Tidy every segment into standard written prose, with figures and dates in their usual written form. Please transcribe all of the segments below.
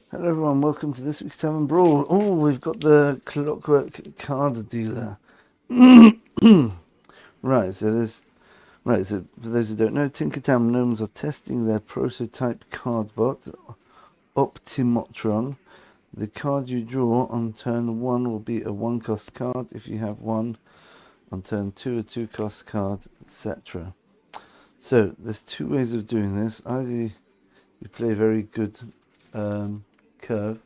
Hello everyone, welcome to this week's Tavern Brawl. Oh, we've got the Clockwork Card Dealer. Right, so for those who don't know, Tinkertown Gnomes are testing their prototype card bot, Optimotron. The card you draw on turn 1 will be a 1-cost card if you have one. On turn 2, a 2-cost card, etc. So, there's two ways of doing this. Either you play a very good curve.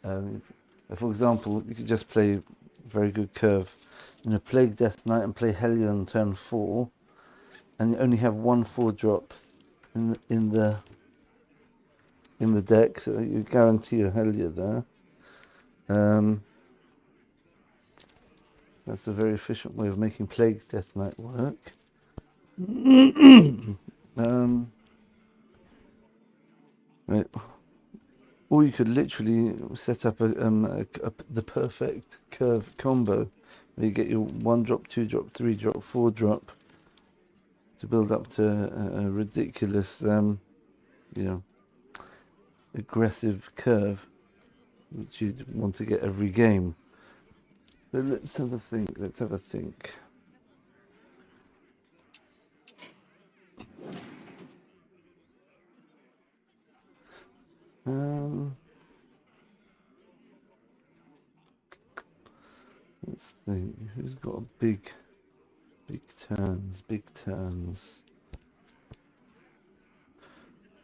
For example, you could just play very good curve in a Plague Death Knight and play Helya on turn 4, and you only have one 4-drop in the deck, so you guarantee a Helya there. That's a very efficient way of making Plague Death Knight work. Right. Or you could literally set up the perfect curve combo, where you get your 1-drop, 2-drop, 3-drop, 4-drop to build up to a ridiculous, aggressive curve, which you'd want to get every game. So let's have a think. Let's think. Who's got a big turns?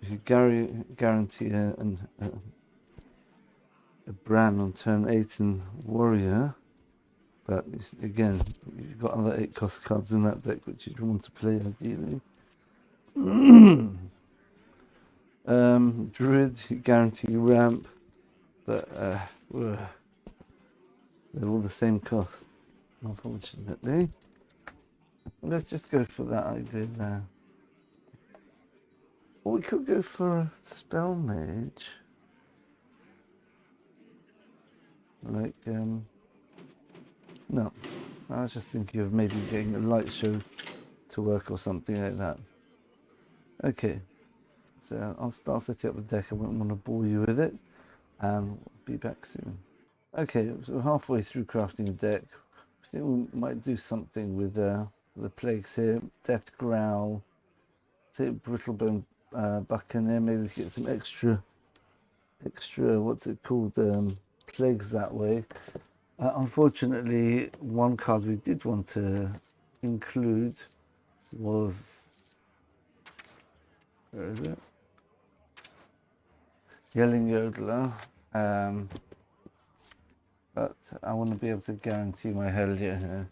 You could guarantee a Bran on turn 8 in Warrior, but again, you've got other 8-cost cards in that deck which you'd want to play ideally. Druid, you guarantee ramp, but they're all the same cost, unfortunately. Let's just go for that idea there. Or we could go for a Spell Mage. Like, no. I was just thinking of maybe getting a Lightshow to work or something like that. Okay. So I'll start setting up the deck. I won't want to bore you with it. And we'll be back soon. Okay, so we're halfway through crafting a deck. I think we might do something with the plagues here. Death Growl. Take Brittlebone Buccaneer. Maybe we get some extra, what's it called? Plagues that way. Unfortunately, one card we did want to include was, where is it? Yelling Yodeler. But I want to be able to guarantee my Helya here.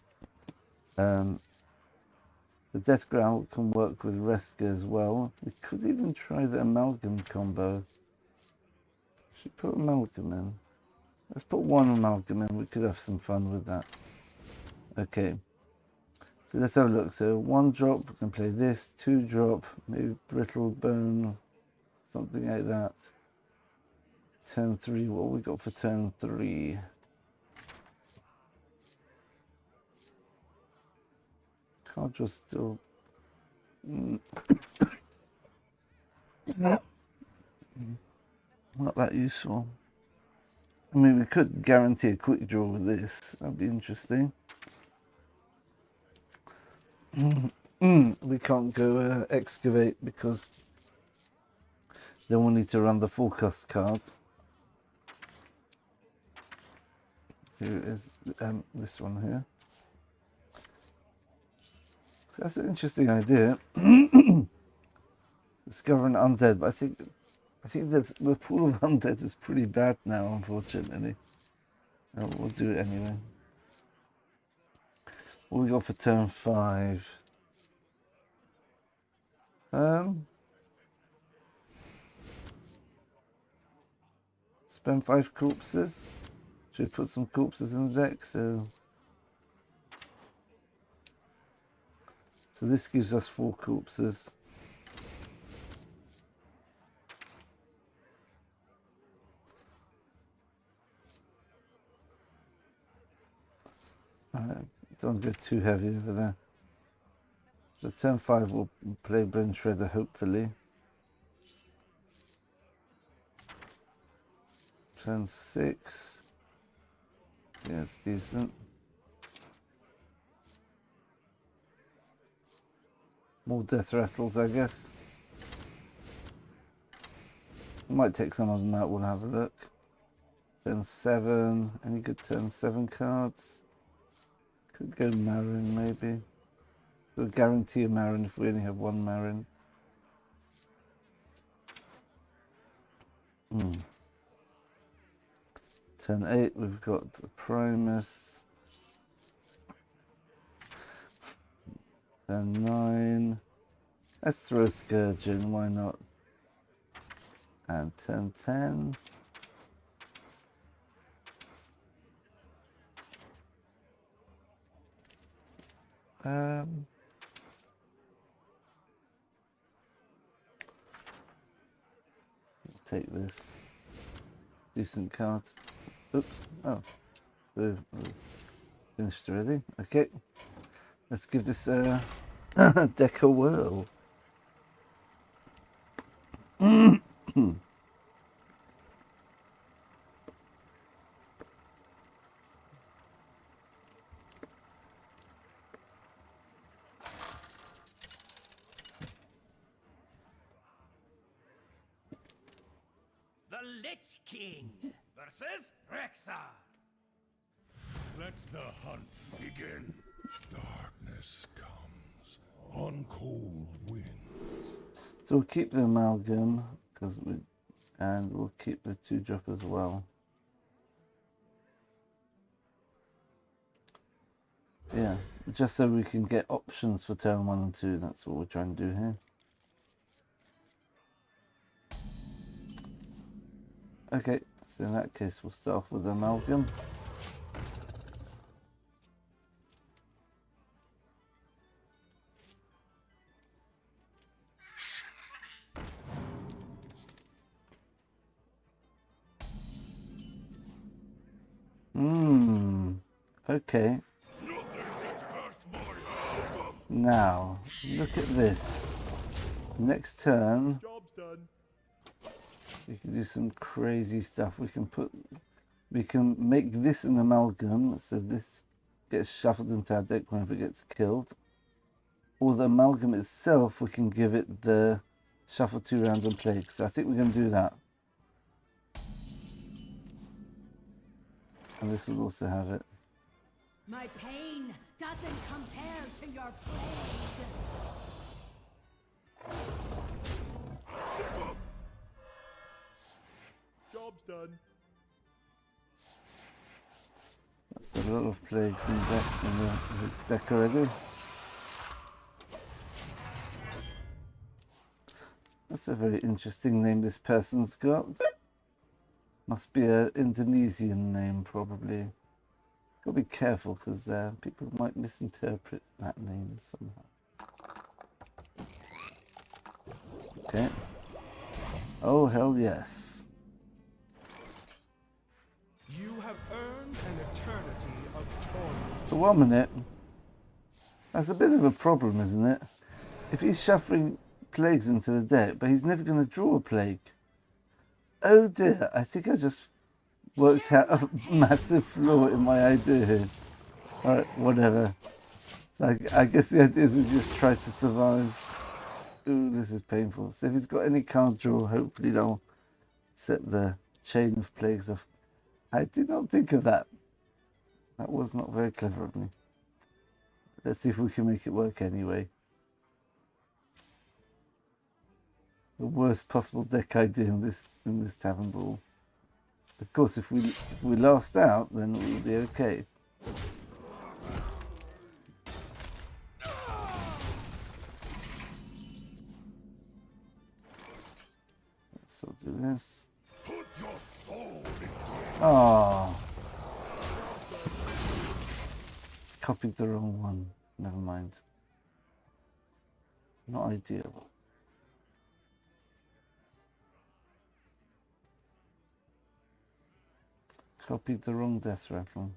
The Death Growl can work with Reska as well. We could even try the Amalgam combo. Should put Amalgam in. Let's put one Amalgam in. We could have some fun with that. Okay. So let's have a look. So 1-drop, we can play this. 2-drop, maybe Brittlebone, something like that. Turn 3, what have we got for turn 3? Card draw still. Not that useful. I mean, we could guarantee a quick draw with this. That'd be interesting. We can't go excavate because then we'll need to run the 4-cost card. Here is this one here. So that's an interesting idea. Discovering undead, but I think that the pool of undead is pretty bad now, unfortunately. We'll do it anyway. What we got for turn 5? Spend 5 corpses. Should we put some corpses in the deck? So this gives us 4 corpses. Don't go too heavy over there. So turn 5 we'll play Bone Shredder, hopefully. Turn 6. Yeah, it's decent. More death rattles, I guess. I might take some of them out, we'll have a look. Turn 7. Any good turn 7 cards? Could go Marin, maybe. We'll guarantee a Marin if we only have one Marin. Turn 8, we've got the Primus. Turn 9. Let's throw Scourge in, why not? And turn 10. Take this. Decent card. Oops. Oh. So, finished already. Okay. Let's give this deck a whirl. The Lich King versus Rexar. Let the hunt begin. Darkness comes on cold winds. So we'll keep the amalgam and we'll keep the 2-drop as well. Yeah, just so we can get options for turn 1 and 2. That's what we're trying to do here. Okay, so in that case we'll start off with the amalgam. Okay. Now, look at this. Next turn, Job's done. we can do some crazy stuff. We can make this an amalgam, so this gets shuffled into our deck whenever it gets killed. Or the amalgam itself, we can give it the shuffle 2 random plagues. So I think we're going to do that. And this will also have it. My pain doesn't compare to your plague. Job's done. That's a lot of plagues in this deck already. That's a very interesting name this person's got. Must be an Indonesian name, probably. Gotta be careful because people might misinterpret that name somehow. Okay. Oh, hell yes. You have earned an eternity of torment. So 1 minute. That's a bit of a problem, isn't it? If he's shuffling plagues into the deck, but he's never going to draw a plague. Oh dear, I think I just worked out a massive flaw in my idea here. Alright, whatever. So I guess the idea is we just try to survive. Ooh, this is painful. So if he's got any card draw, hopefully they'll set the chain of plagues off. I did not think of that. That was not very clever of me. Let's see if we can make it work anyway. The worst possible deck idea in this Tavern Brawl. Of course, if we last out, then we'll be okay. So do this. Oh, copied the wrong one. Never mind. Not ideal. Copied the wrong death rattle.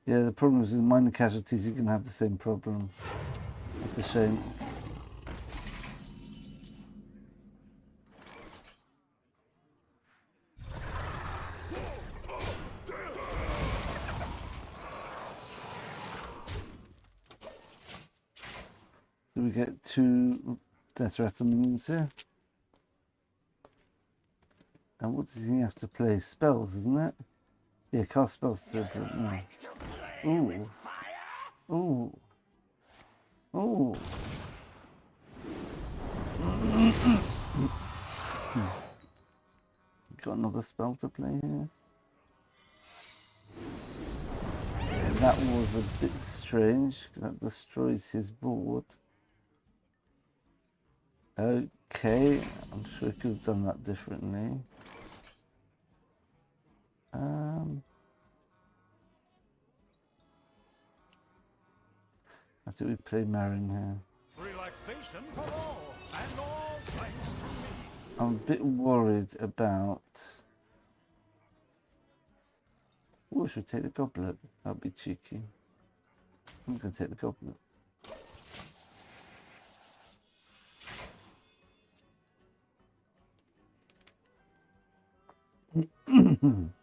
Yeah, the problem is with minor casualties, you can have the same problem. It's a shame. Do we get 2 Death Rattle minions here? And what does he have to play? Spells, isn't it? Yeah, cast spells to play. No. Ooh. Ooh. Ooh. Got another spell to play here. Yeah, that was a bit strange because that destroys his board. Okay, I'm sure I could have done that differently. I think we play Marin here. Relaxation for all, and all thanks to me. I'm a bit worried about... Oh, should we take the goblet? That'd be cheeky. I'm going to take the goblet. Winds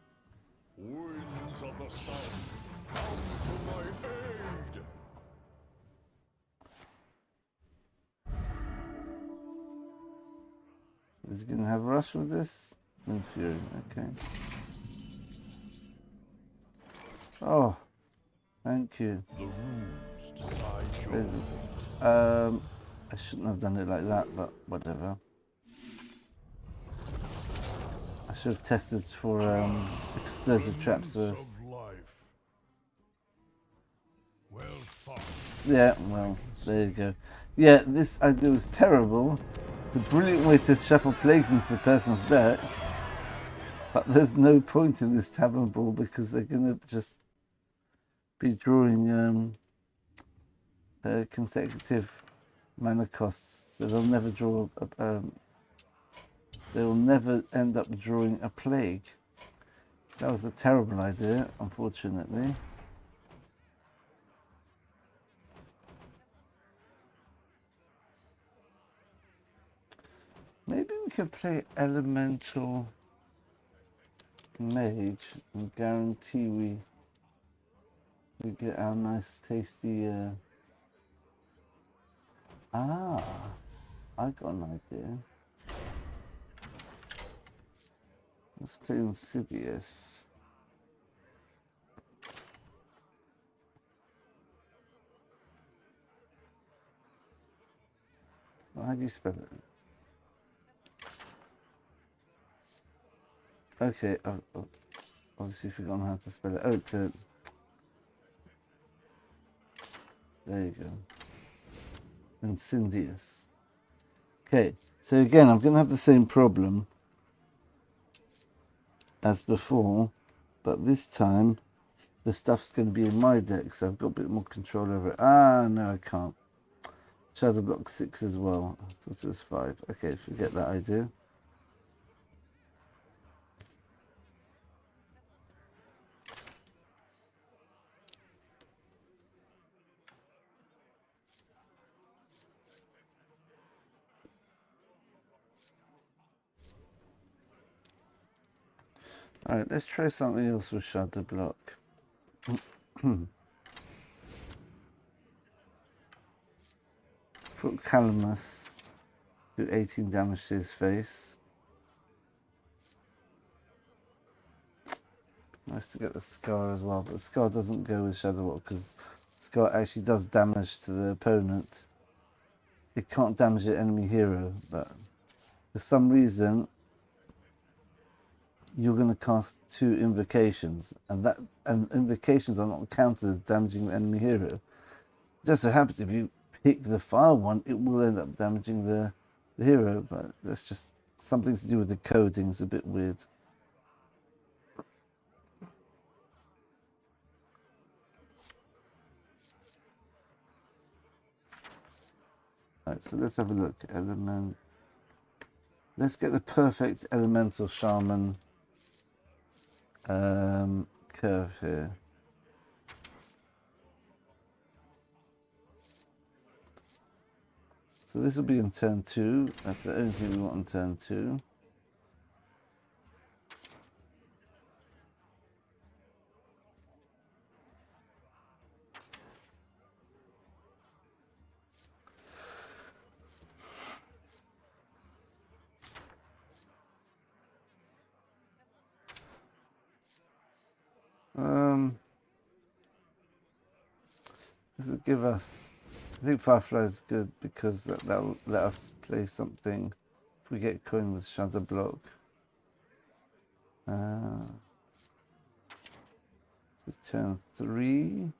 of the south, come to my aid. Is he going to have rush with this? Wind Fury, okay. Oh, thank you. The runes decide your Really? fate. I shouldn't have done it like that, but whatever. I should have tested for explosive traps first. Of life. Well thought. Yeah, well, there you go. Yeah, this idea was terrible. It's a brilliant way to shuffle plagues into the person's deck. But there's no point in this Tavern Brawl because they're going to just be drawing consecutive mana costs. So they'll never draw, they'll never end up drawing a plague. That was a terrible idea, unfortunately. Maybe we could play Elemental Mage and guarantee we get our nice tasty I got an idea. Let's play Insidious. Well, how do you spell it? Okay, I've obviously forgotten how to spell it. Oh, it's a... There you go. Insidious. Okay, so again, I'm going to have the same problem as before, but this time the stuff's going to be in my deck, so I've got a bit more control over it. Ah, no, I can't. Shudderblock 6 as well. I thought it was 5. Okay, forget that idea. Alright, let's try something else with Shudderblock. Put Kalimos, do 18 damage to his face. Nice to get the Scar as well, but the Scar doesn't go with Shudderblock because Scar actually does damage to the opponent. It can't damage the enemy hero, but for some reason you're going to cast 2 invocations, and invocations are not counted as damaging the enemy hero. It just so happens if you pick the fire one, it will end up damaging the hero, but that's just something to do with the coding. It's a bit weird. Alright, so let's have a look. Let's get the perfect Elemental Shaman curve here. So this will be in turn 2. That's the only thing we want in turn 2. does it give us? I think Firefly is good because that will let us play something if we get coin with Shudderblock. So turn 3.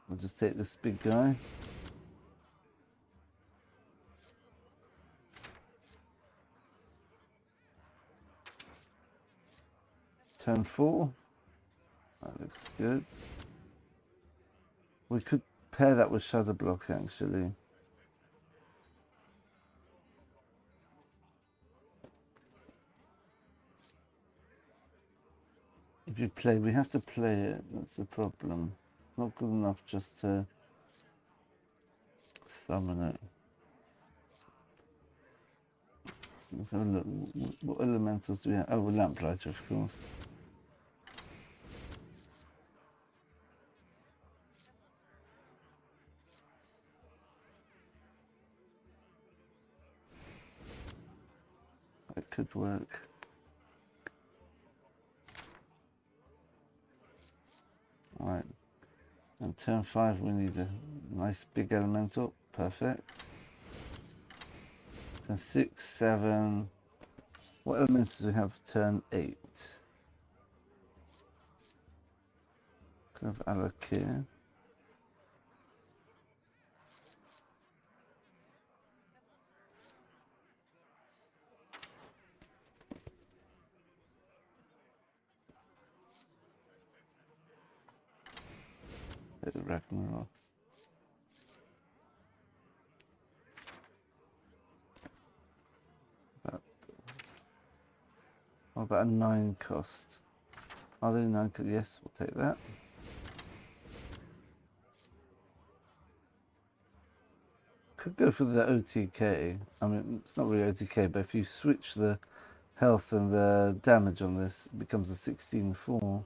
We'll just take this big guy. Turn 4. That looks good. We could pair that with Shudderblock actually. If you play, we have to play it. That's the problem. Not good enough just to summon it. Let's have a look. What elementals do we have? Oh, well, Lamplighter, of course. That could work. Alright. And turn 5, we need a nice big elemental. Perfect. Turn 6, 7. What elements do we have? Turn 8. Kind of Alak here. Ragnarok. What about a 9 cost? Are they 9 cost? Yes, we'll take that. Could go for the OTK. I mean, it's not really OTK, but if you switch the health and the damage on this, it becomes a 16-4.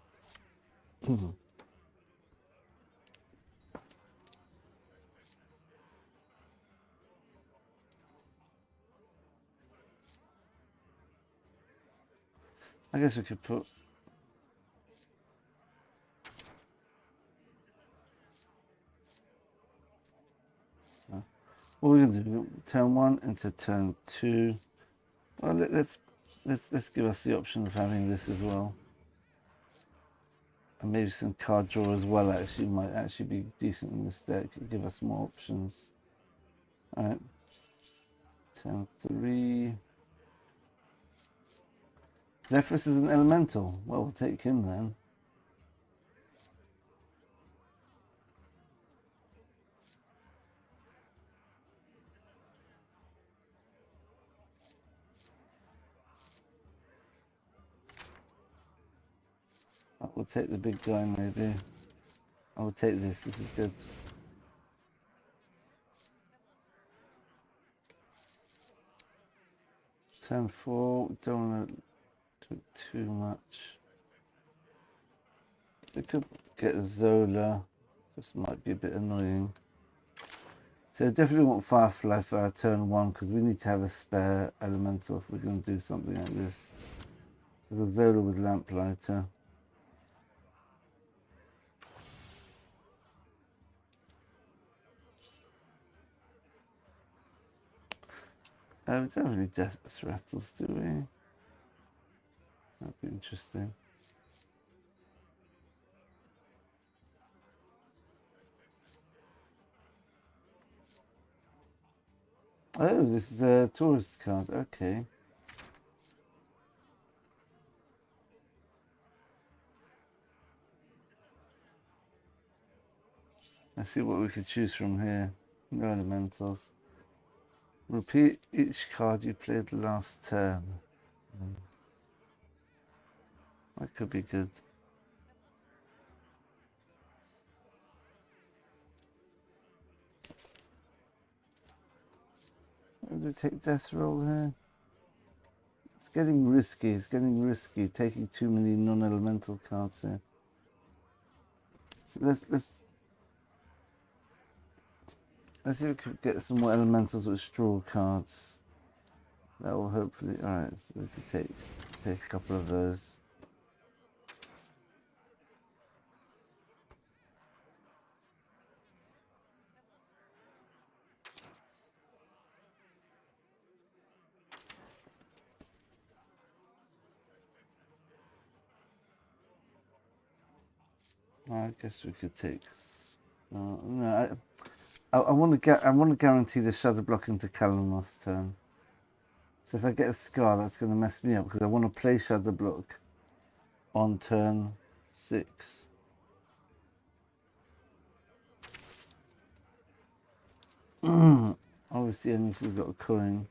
I guess we could put... What we're going to do, turn 1 into turn 2. Well, let's give us the option of having this as well. And maybe some card draw as well actually might actually be decent in this deck. It'll give us more options. Alright. Turn 3. Zephyrus is an elemental. Well, we'll take him then. We'll take the big guy maybe. I will take this. This is good. Turn 4. Don't want to do too much. We could get a Zola. This might be a bit annoying. So I definitely want Firefly for our turn 1 because we need to have a spare elemental if we're going to do something like this. There's a Zola with Lamplighter. We don't have any death rattles, do we? That'd be interesting. Oh, this is a tourist card. Okay. Let's see what we could choose from here. No elementals. Repeat each card you played last turn. That could be good. Do we take death roll here? It's getting risky. It's getting risky taking too many non-elemental cards here. So let's see if we could get some more elementals with straw cards. That will hopefully... Alright, so we could take a couple of those. I guess we could take. No, I want to guarantee the Shudderblock into Kalimos turn. So if I get a Scar, that's going to mess me up because I want to play Shudderblock on turn 6. Obviously, only if we've got a coin.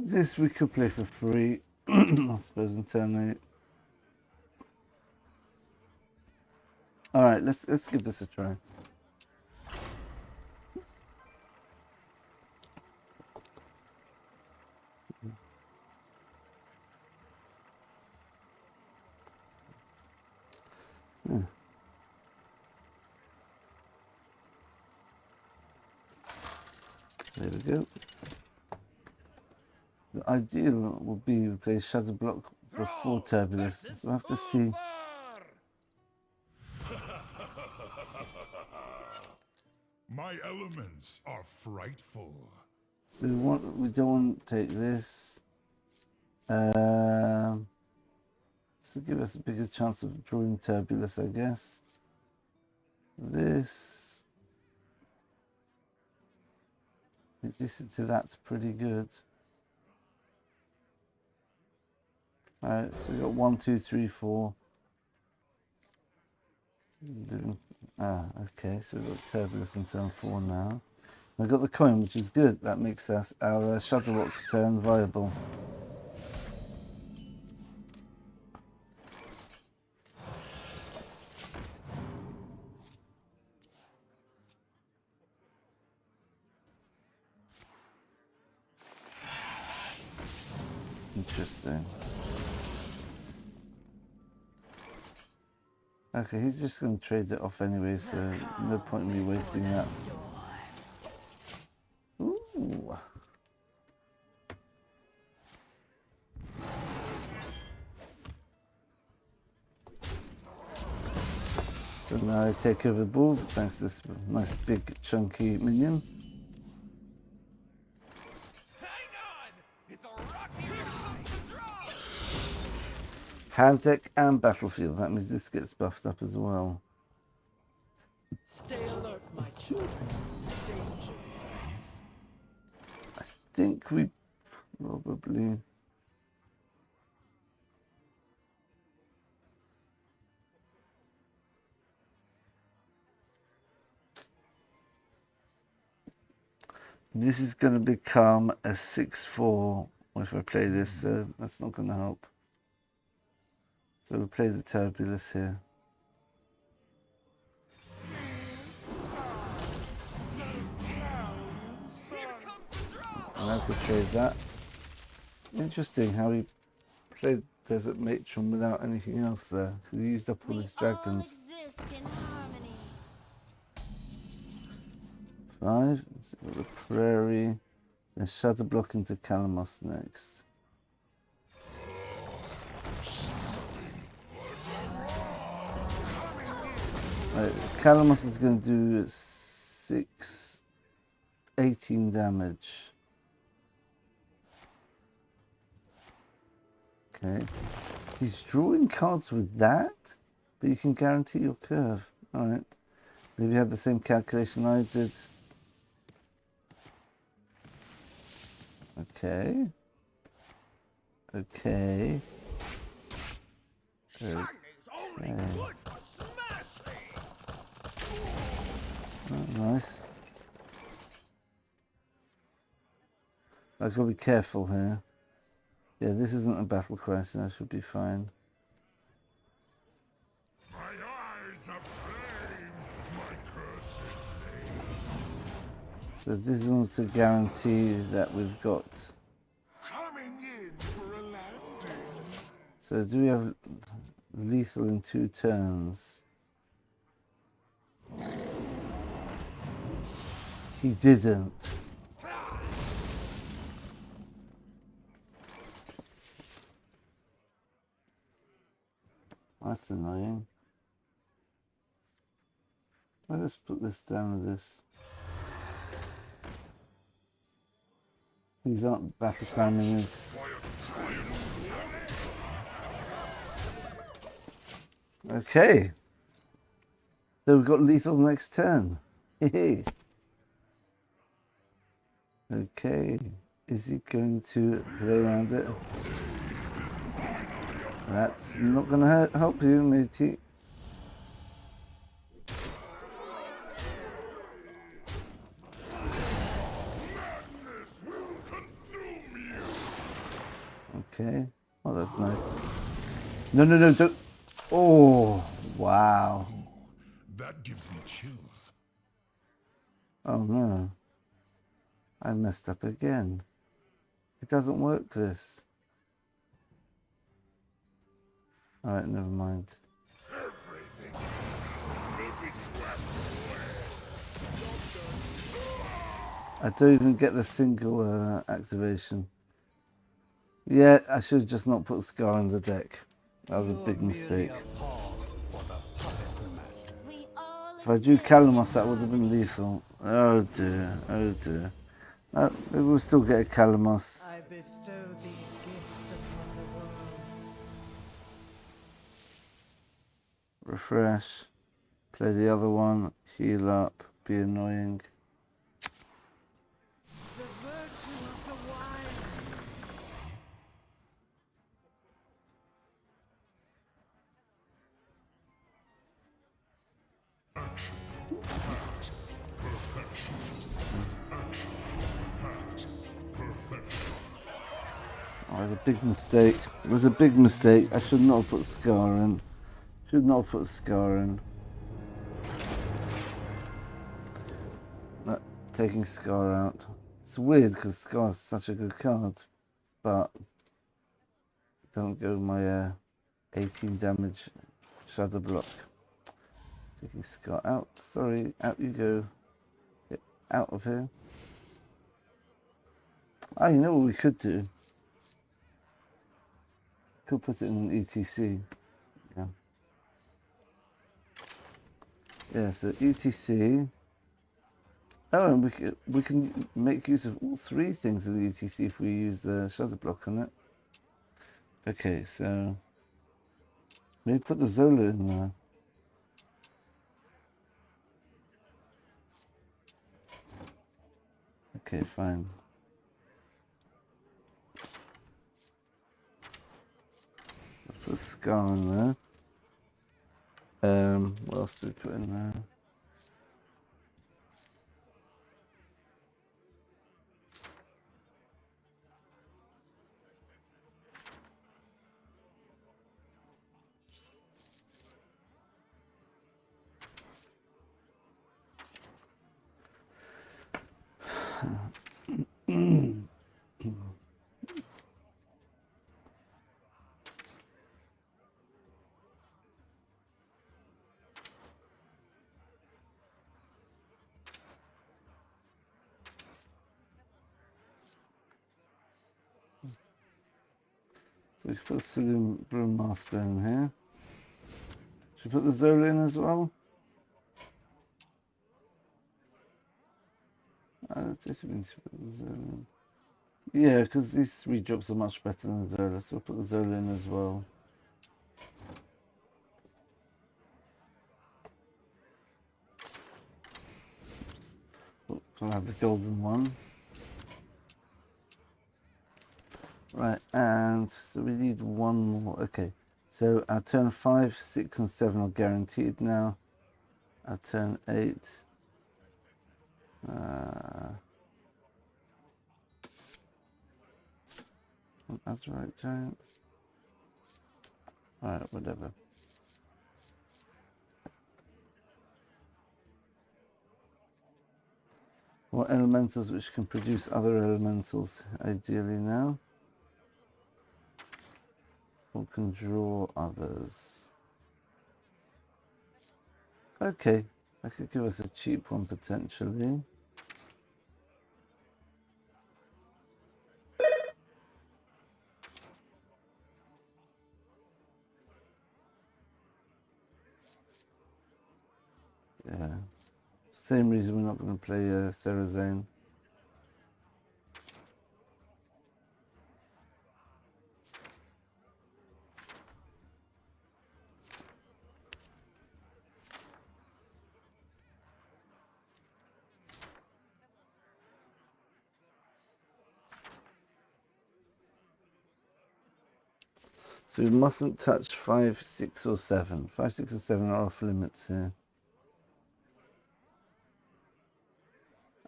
This we could play for free, I suppose, in turn 8. All right, let's give this a try. Yeah. There we go. The ideal would be to play Shudderblock before Turbulence, so I have to see. My elements are frightful. So we don't want to take this. This will give us a bigger chance of drawing Turbulence, I guess. This into that's pretty good. Alright, so we've got 1, 2, 3, 4. Okay, so we've got Turbulence in turn 4 now. We've got the coin, which is good. That makes us our Shudderblock turn viable. Interesting. Okay, he's just going to trade it off anyway, so no point in me wasting that. Ooh. So now I take over the board thanks to this nice big chunky minion. Hand deck and battlefield. That means this gets buffed up as well. Stay alert, my children. Dangerous. I think we probably. This is going to become a 6/4 if I play this, so that's not going to help. So we'll play the Turbulence here. And I could trade that. Interesting how he played Desert Matron without anything else there. He used up all his dragons. 5. So we've got the Prairie. Then Shudderblock into Kalimos next. Right, Kalimos is going to do 18 damage. Okay. He's drawing cards with that, but you can guarantee your curve. Alright. Maybe you had the same calculation I did. Okay. Okay. Okay. Oh, nice. I've got to be careful here. Yeah, this isn't a battle cry, so I should be fine. My eyes are flame, my cursed name. So this is all to guarantee that we've got. Coming in for a landing. So do we have lethal in 2 turns? He didn't. That's annoying. Let's put this down with this. These aren't battle cry minions. Okay. So we've got lethal next turn. Hey. Okay. Is he going to play around it? That's not going to help you, matey. Okay. Oh, that's nice. No, no, no, don't. Oh, wow. That gives me chills. Oh, no. I messed up again. It doesn't work, this. Alright, never mind. Everything will be swept away. I don't even get the single activation. Yeah, I should have just not put Scar on the deck. That was a big mistake. If I drew Kalimos, that would have been lethal. Oh dear, oh dear. Maybe we'll still get a Kalimos. I bestow these gifts upon the world. Refresh. Play the other one. Heal up. Be annoying. The virtue of the wild. Action. Pact. Perfection. Action. Pact. Perfection. Oh, there's a big mistake. There's a big mistake. I should not have put Scar in. Should not have put Scar in. Taking Scar out. It's weird because Scar's such a good card, but don't go my 18 damage Shudderblock. Taking Scar out. Sorry, out you go. Get out of here. Oh, you know what we could do? Could put it in an ETC. Yeah. Yeah, so ETC. Oh, and we can make use of all three things of the ETC if we use the Shudderblock on it. Okay, so maybe put the Zola in there. Okay, fine. Let's put Scar in there. What else do we put in there? So we can put Saloon Brewmaster in here. Should we put the Zola in as well? I just need to put the Zola in. Yeah, because these three drops are much better than the Zola, so we'll put the Zola in as well. I'll have the golden one. Right, and so we need one more. Okay, so our turn 5, 6, and 7 are guaranteed now. Our turn 8. That's right, giant. Alright, whatever. What elementals which can produce other elementals ideally now? Or can draw others? Okay, that could give us a cheap one potentially. Same reason we're not going to play Therazane. So we mustn't touch 5, 6, or 7. 5, 6, and 7 are off limits here.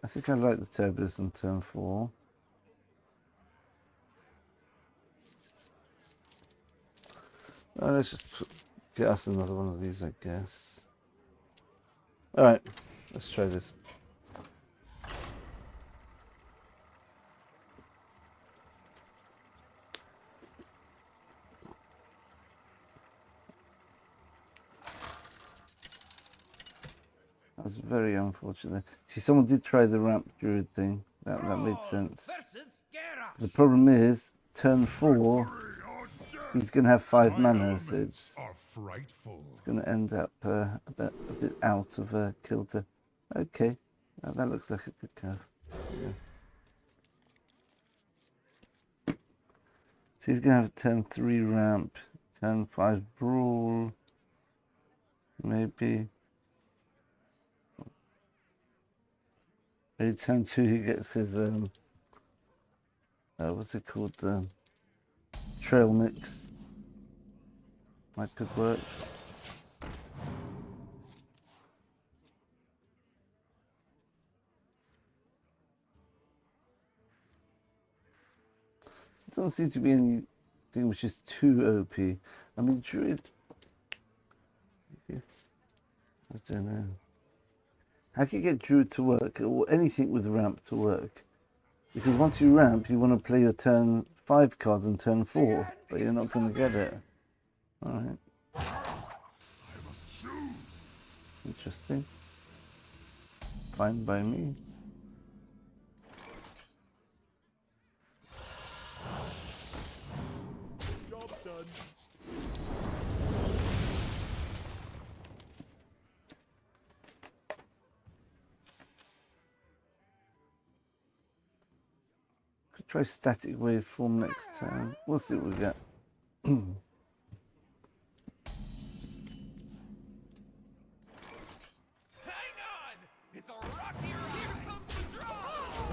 I think I like the Turbulus on turn 4. Let's just get us another one of these, I guess. Alright, let's try this. That was very unfortunate. See, someone did try the ramp druid thing. That made sense. The problem is, turn 4, he's going to have 5 mana, so it's going to end up a bit out of kilter. Okay, that looks like a good curve. Yeah. So he's going to have a turn 3 ramp, turn 5 brawl, maybe. Maybe turn 2 he gets his, what's it called, trail mix. That could work. There doesn't seem to be anything which is too OP. I mean, Druid, I don't know. How can you get Druid to work, or anything with ramp to work? Because once you ramp, you want to play your turn 5 card on turn 4, but you're not going to get it. Alright. Interesting. Fine by me. Job done. Could try static waveform next time. We'll see what we get. Hang on! It's a rocky ride. Here comes the drop!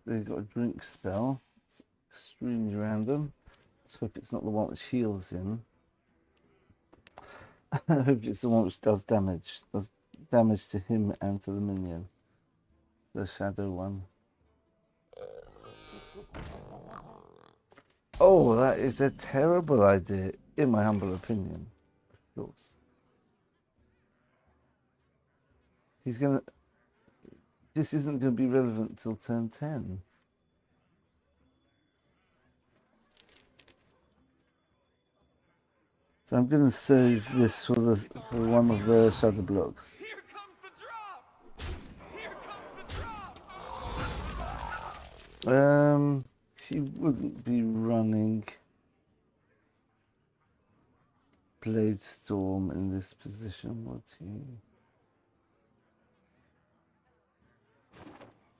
They've got a drink spell. It's extremely random. Let's hope it's not the one which heals him. I hope it's the one which does damage. Does damage to him and to the minion. The shadow one. Oh, that is a terrible idea, in my humble opinion. Of course. He's gonna... This isn't going to be relevant till turn 10. So I'm going to save this for one of the Shudderblocks. Here comes the drop! Here comes the drop! He wouldn't be running Blade Storm in this position, would he?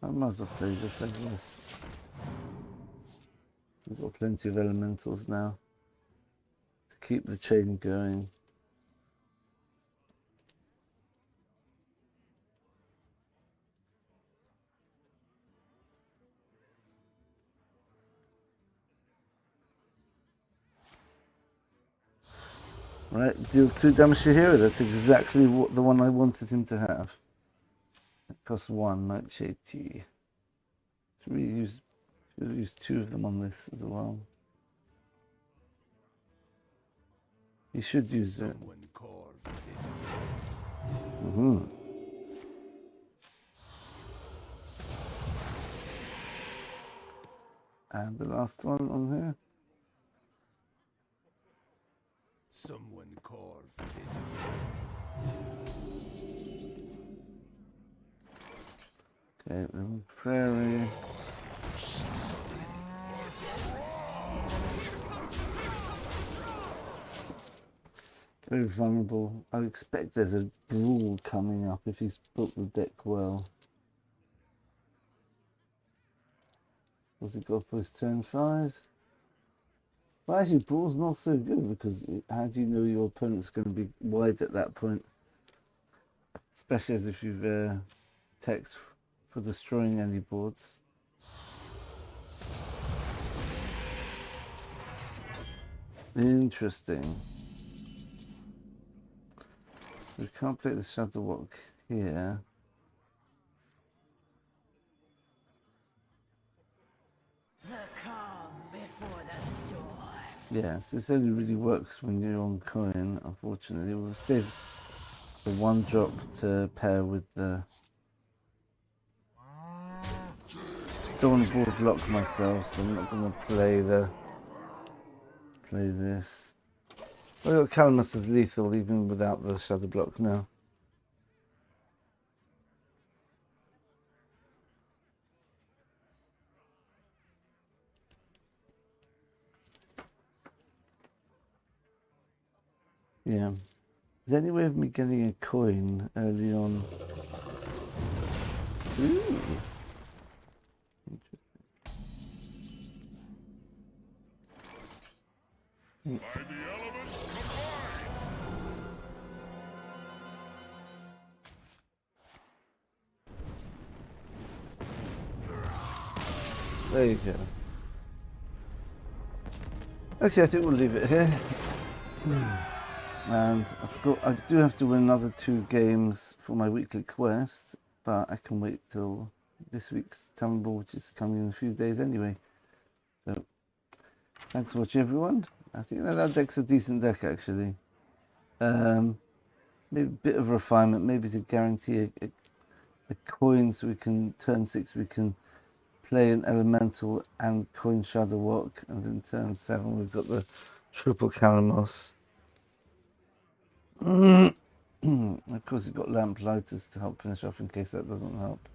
I might as well play this, I guess. We've got plenty of elementals now to keep the chain going. Right, deal 2 damage to hero. That's exactly what the one I wanted him to have. It costs 1, Match 80. Should use 2 of them on this as well. He should use it. And the last one on here. Someone call for Okay, then Prairie. Very vulnerable. I expect there's a brawl coming up if he's built the deck well. What's it got for his turn 5? Well, actually, brawl's not so good because how do you know your opponent's going to be wide at that point? Especially as if you've teched for destroying any boards. Interesting. We can't play the Shudderblock here. The calm before the storm. Yes, this only really works when you're on coin, unfortunately. We'll save the 1 drop to pair with the... Don't want to board lock myself, so I'm not going to play this. I've got Kalimos as lethal even without the Shudderblock now. Yeah. Is there any way of me getting a coin early on? Ooh. By the elements combine! There you go. Okay, I think we'll leave it here. And I do have to win another 2 games for my weekly quest, but I can wait till this week's Tavern Brawl, which is coming in a few days anyway. So, thanks for watching, everyone. I think that deck's a decent deck, actually. Maybe a bit of refinement, maybe to guarantee a coin so we can, turn 6, we can play an Elemental and coin Shudderblock, and then turn 7 we've got the triple Kalimos. Of course, you've got Lamplighters to help finish off in case that doesn't help.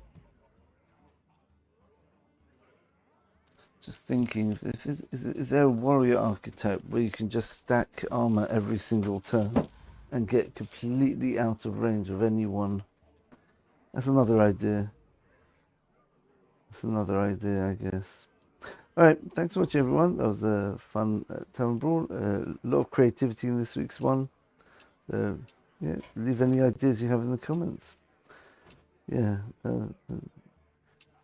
Just thinking, is there a warrior archetype where you can just stack armor every single turn and get completely out of range of anyone? That's another idea. I guess. Alright, thanks for watching, everyone. That was a fun Tavern Brawl. A lot of creativity in this week's one. So, yeah, leave any ideas you have in the comments. Yeah, the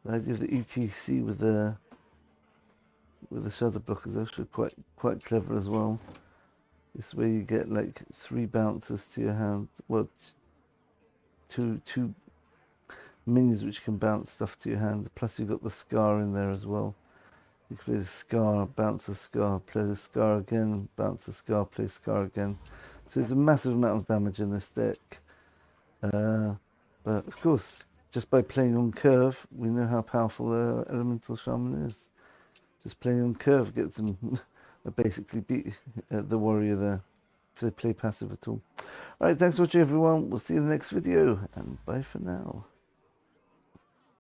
idea of the ETC with the Shudderblock is actually quite clever as well. This way you get like 3 bouncers to your hand. Well, two minions which can bounce stuff to your hand. Plus you've got the Scar in there as well. You play the Scar, bounce the Scar, play the Scar again, bounce the Scar, play Scar again. So there's a massive amount of damage in this deck. But of course, just by playing on curve, we know how powerful Elemental Shaman is. Just playing on curve gets them basically beat the warrior there if they play passive at all. Alright, thanks for watching, everyone. We'll see you in the next video, and bye for now.